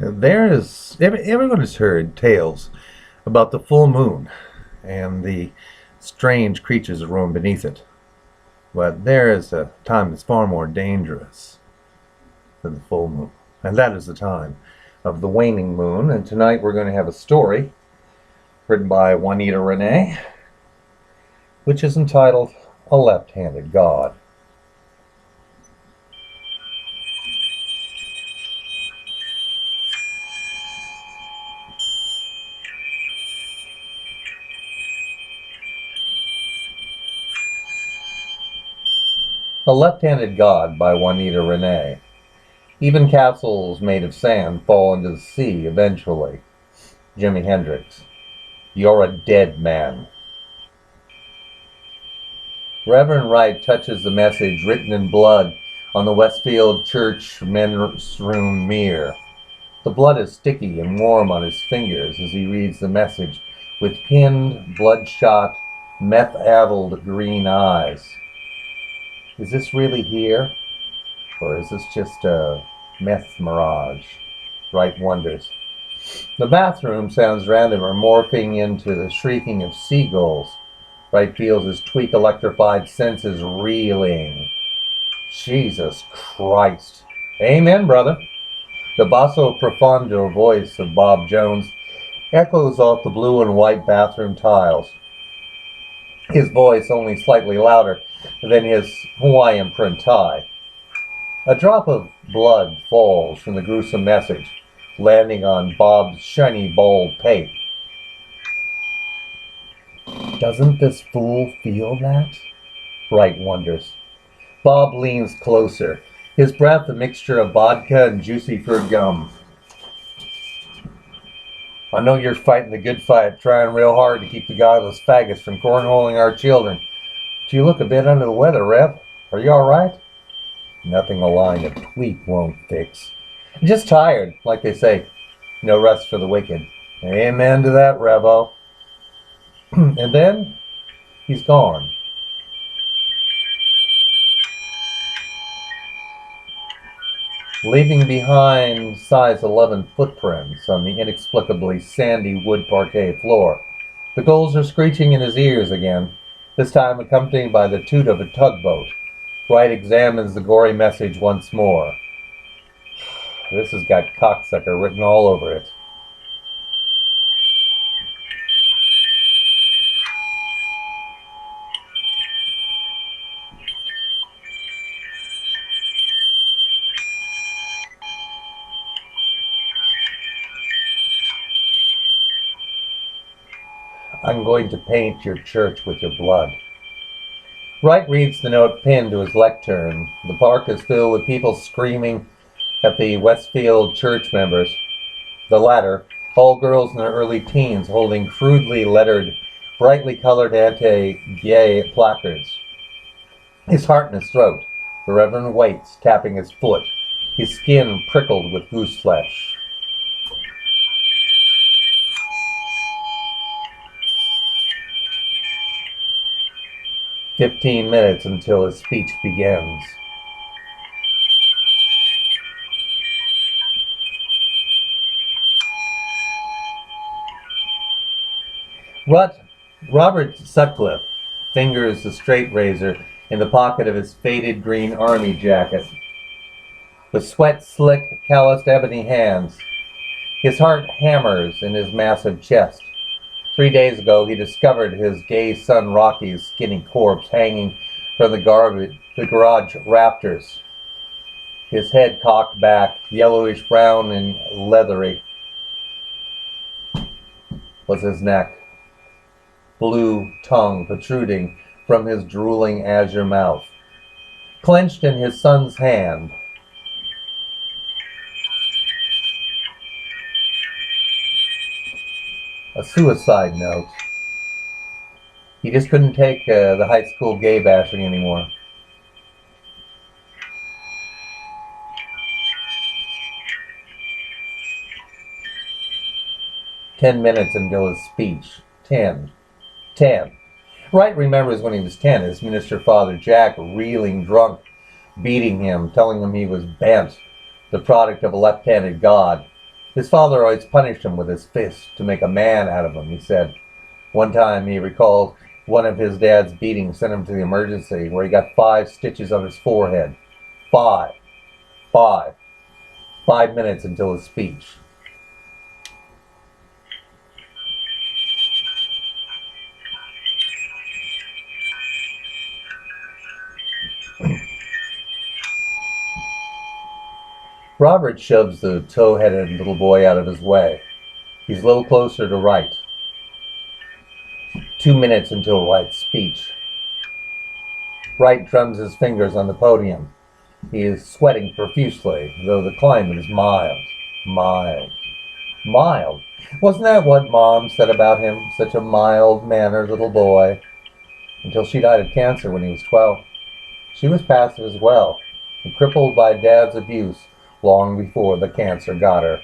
Everyone has heard tales about the full moon and the strange creatures that roam beneath it. But there is a time that's far more dangerous than the full moon, and that is the time of the waning moon. And tonight we're going to have a story written by Wanetta Renay, which is entitled A Left-Handed God. A Left-Handed God by Wanetta Renay. Even castles made of sand fall into the sea eventually. Jimi Hendrix. You're a dead man. Reverend Wright touches the message written in blood on the Westfield Church men's room mirror. The blood is sticky and warm on his fingers as he reads the message with pinned, bloodshot, meth-addled green eyes. Is this really here? Or is this just a meth mirage? Wright wonders. The bathroom sounds random or morphing into the shrieking of seagulls. Wright feels his tweak-electrified senses reeling. Jesus Christ. Amen, brother. The basso profondo voice of Bob Jones echoes off the blue and white bathroom tiles. His voice only slightly louder than his Hawaiian print tie. A drop of blood falls from the gruesome message, landing on Bob's shiny bald pate. Doesn't this fool feel that? Wright wonders. Bob leans closer, his breath a mixture of vodka and juicy fruit gum. I know you're fighting the good fight, trying real hard to keep the godless faggots from cornholing our children. But you look a bit under the weather, Rev. Are you all right? Nothing a line of tweak won't fix. Just tired, like they say. No rest for the wicked. Amen to that, Revo. And then, he's gone. Leaving behind size 11 footprints on the inexplicably sandy wood parquet floor. The gulls are screeching in his ears again, this time accompanied by the toot of a tugboat. Wright examines the gory message once more. This has got cocksucker written all over it. I'm going to paint your church with your blood. Wright reads the note pinned to his lectern. The park is filled with people screaming at the Westfield church members. The latter, all girls in their early teens, holding crudely lettered, brightly colored anti-gay placards. His heart in his throat. The Reverend waits, tapping his foot, his skin prickled with goose flesh. "15 minutes until his speech begins. Robert Sutcliffe fingers the straight razor in the pocket of his faded green army jacket. With sweat-slick, calloused ebony hands, his heart hammers in his massive chest. 3 days ago, he discovered his gay son Rocky's skinny corpse hanging from the garage rafters. His head cocked back, yellowish brown and leathery, was his neck. Blue tongue protruding from his drooling azure mouth. Clenched in his son's hand, a suicide note. He just couldn't take the high school gay bashing anymore. "10 minutes until his speech. 10. 10. Wright remembers when he was 10, his minister father Jack, reeling drunk, beating him, telling him he was bent, the product of a left-handed God. His father always punished him with his fist to make a man out of him, he said. One time he recalled one of his dad's beatings sent him to the emergency where he got 5 stitches on his forehead. 5. 5. 5 minutes until his speech. Robert shoves the tow-headed little boy out of his way. He's a little closer to Wright. 2 minutes until Wright's speech. Wright drums his fingers on the podium. He is sweating profusely, though the climate is mild. Mild. Mild. Wasn't that what Mom said about him? Such a mild-mannered little boy. Until she died of cancer when he was 12. She was passive as well, and crippled by Dad's abuse long before the cancer got her.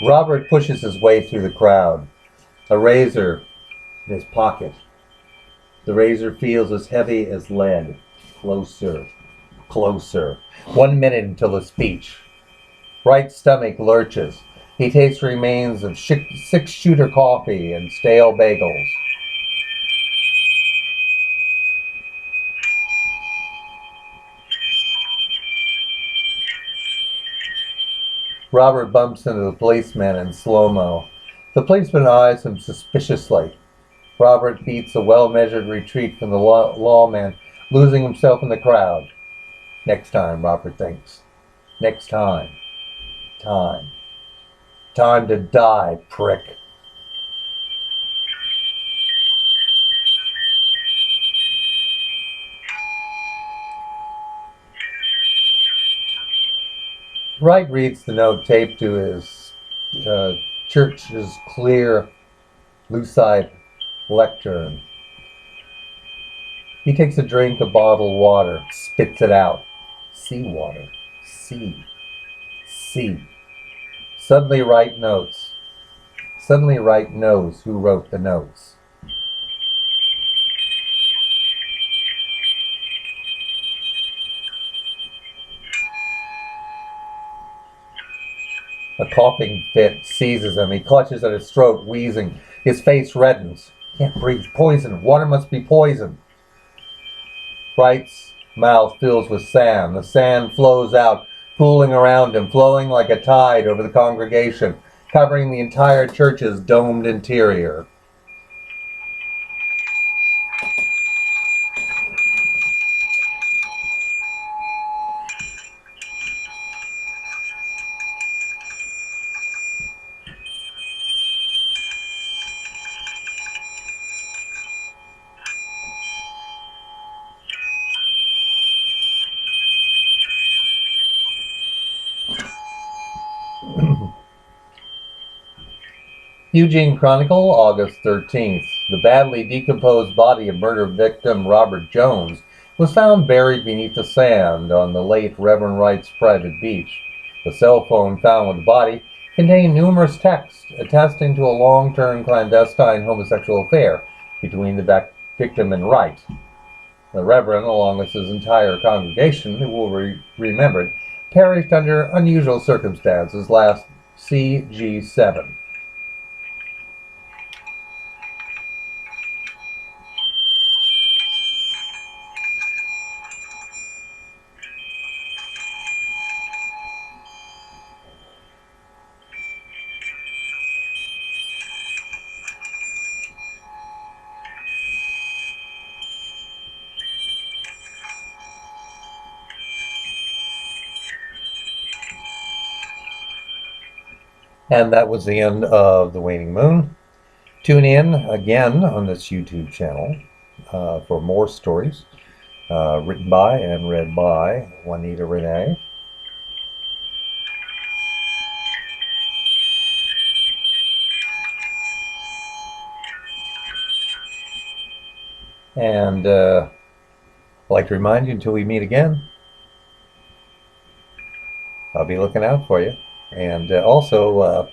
Robert pushes his way through the crowd, a razor in his pocket. The razor feels as heavy as lead. Closer, closer. 1 minute until the speech. Wright's stomach lurches. He tastes remains of 6-shooter coffee and stale bagels. Robert bumps into the policeman in slow-mo. The policeman eyes him suspiciously. Robert beats a well-measured retreat from the lawman, losing himself in the crowd. Next time, Robert thinks. Next time. Time. Time to die, prick. Wright reads the note taped to his church's clear, lucite lectern. He takes a drink of bottled water, spits it out. Seawater. Sea. Suddenly Wright knows. Suddenly Wright knows who wrote the notes. A coughing fit seizes him. He clutches at his throat, wheezing. His face reddens. Can't breathe. Poison. Water must be poison. Wright's mouth fills with sand. The sand flows out, pooling around him, flowing like a tide over the congregation, covering the entire church's domed interior. Eugene Chronicle, August 13th. The badly decomposed body of murder victim Robert Jones was found buried beneath the sand on the late Reverend Wright's private beach. The cell phone found with the body contained numerous texts attesting to a long-term clandestine homosexual affair between the victim and Wright. The Reverend, along with his entire congregation, who will be remembered, perished under unusual circumstances last CG7. And that was the end of The Waning Moon. Tune in again on this YouTube channel for more stories written by and read by Wanetta Renay. And I'd like to remind you, until we meet again, I'll be looking out for you. And also,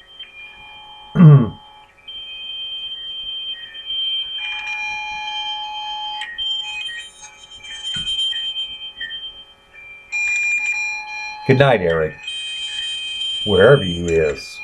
Good night, Eric. Wherever you is.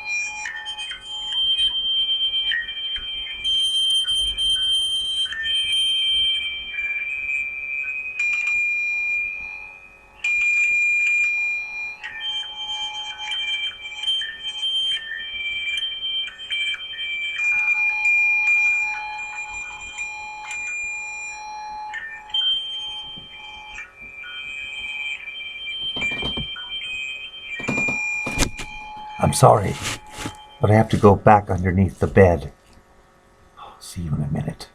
I'm sorry, but I have to go back underneath the bed. See you in a minute.